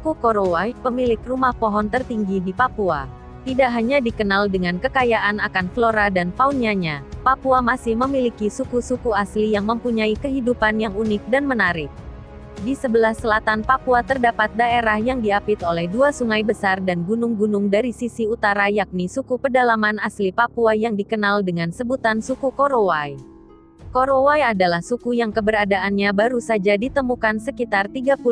Suku Korowai, pemilik rumah pohon tertinggi di Papua, tidak hanya dikenal dengan kekayaan akan flora dan faunanya, Papua masih memiliki suku-suku asli yang mempunyai kehidupan yang unik dan menarik. Di sebelah selatan Papua terdapat daerah yang diapit oleh dua sungai besar dan gunung-gunung dari sisi utara, yakni suku pedalaman asli Papua yang dikenal dengan sebutan suku Korowai. Korowai adalah suku yang keberadaannya baru saja ditemukan sekitar 35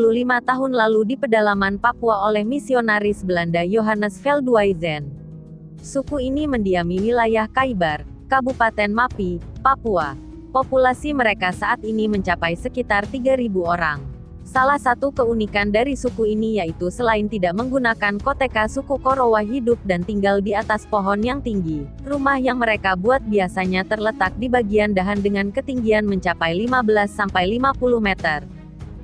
tahun lalu di pedalaman Papua oleh misionaris Belanda Johannes Veldhuizen. Suku ini mendiami wilayah Kaibar, Kabupaten Mapi, Papua. Populasi mereka saat ini mencapai sekitar 3.000 orang. Salah satu keunikan dari suku ini yaitu selain tidak menggunakan koteka, suku Korowai hidup dan tinggal di atas pohon yang tinggi. Rumah yang mereka buat biasanya terletak di bagian dahan dengan ketinggian mencapai 15-50 meter.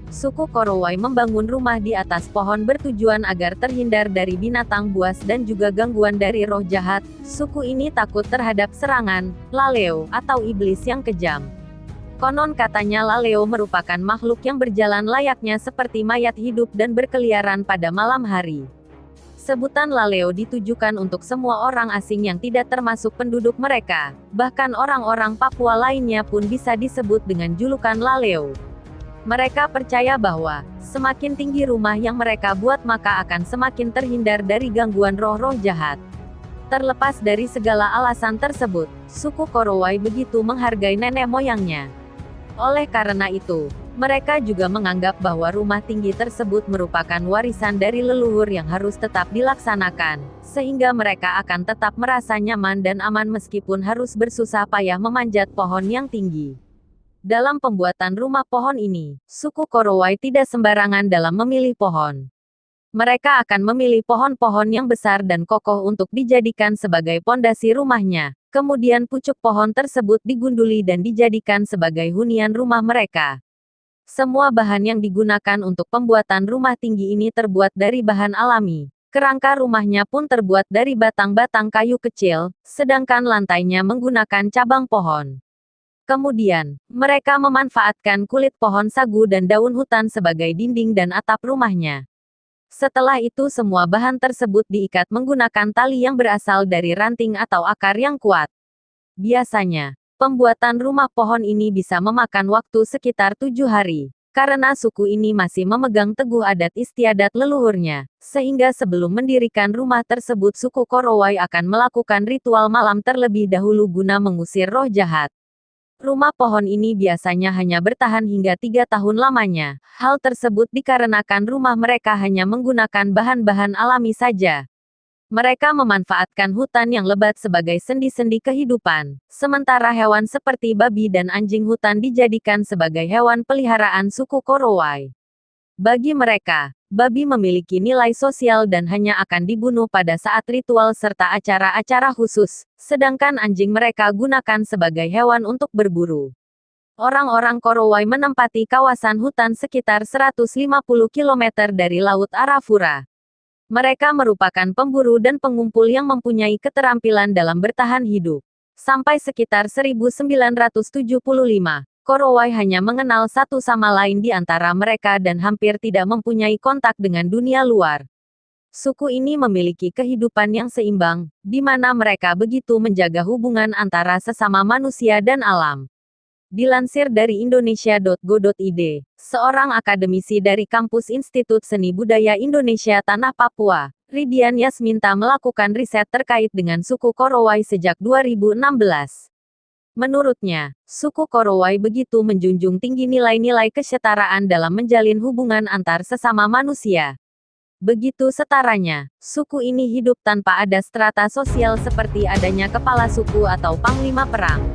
Suku Korowai membangun rumah di atas pohon bertujuan agar terhindar dari binatang buas dan juga gangguan dari roh jahat. Suku ini takut terhadap serangan laleo atau iblis yang kejam. Konon katanya laleo merupakan makhluk yang berjalan layaknya seperti mayat hidup dan berkeliaran pada malam hari. Sebutan laleo ditujukan untuk semua orang asing yang tidak termasuk penduduk mereka, bahkan orang-orang Papua lainnya pun bisa disebut dengan julukan laleo. Mereka percaya bahwa, semakin tinggi rumah yang mereka buat maka akan semakin terhindar dari gangguan roh-roh jahat. Terlepas dari segala alasan tersebut, suku Korowai begitu menghargai nenek moyangnya. Oleh karena itu, mereka juga menganggap bahwa rumah tinggi tersebut merupakan warisan dari leluhur yang harus tetap dilaksanakan, sehingga mereka akan tetap merasa nyaman dan aman meskipun harus bersusah payah memanjat pohon yang tinggi. Dalam pembuatan rumah pohon ini, suku Korowai tidak sembarangan dalam memilih pohon. Mereka akan memilih pohon-pohon yang besar dan kokoh untuk dijadikan sebagai pondasi rumahnya. Kemudian pucuk pohon tersebut digunduli dan dijadikan sebagai hunian rumah mereka. Semua bahan yang digunakan untuk pembuatan rumah tinggi ini terbuat dari bahan alami. Kerangka rumahnya pun terbuat dari batang-batang kayu kecil, sedangkan lantainya menggunakan cabang pohon. Kemudian, mereka memanfaatkan kulit pohon sagu dan daun hutan sebagai dinding dan atap rumahnya. Setelah itu semua bahan tersebut diikat menggunakan tali yang berasal dari ranting atau akar yang kuat. Biasanya, pembuatan rumah pohon ini bisa memakan waktu sekitar 7 hari. Karena suku ini masih memegang teguh adat istiadat leluhurnya, sehingga sebelum mendirikan rumah tersebut suku Korowai akan melakukan ritual malam terlebih dahulu guna mengusir roh jahat. Rumah pohon ini biasanya hanya bertahan hingga 3 tahun lamanya. Hal tersebut dikarenakan rumah mereka hanya menggunakan bahan-bahan alami saja. Mereka memanfaatkan hutan yang lebat sebagai sendi-sendi kehidupan, sementara hewan seperti babi dan anjing hutan dijadikan sebagai hewan peliharaan suku Korowai. Bagi mereka, babi memiliki nilai sosial dan hanya akan dibunuh pada saat ritual serta acara-acara khusus, sedangkan anjing mereka gunakan sebagai hewan untuk berburu. Orang-orang Korowai menempati kawasan hutan sekitar 150 km dari Laut Arafura. Mereka merupakan pemburu dan pengumpul yang mempunyai keterampilan dalam bertahan hidup. Sampai sekitar 1975. Korowai hanya mengenal satu sama lain di antara mereka dan hampir tidak mempunyai kontak dengan dunia luar. Suku ini memiliki kehidupan yang seimbang, di mana mereka begitu menjaga hubungan antara sesama manusia dan alam. Dilansir dari indonesia.go.id, seorang akademisi dari Kampus Institut Seni Budaya Indonesia Tanah Papua, Ridian Yasminta melakukan riset terkait dengan suku Korowai sejak 2016. Menurutnya, suku Korowai begitu menjunjung tinggi nilai-nilai kesetaraan dalam menjalin hubungan antar sesama manusia. Begitu setaranya, suku ini hidup tanpa ada strata sosial seperti adanya kepala suku atau panglima perang.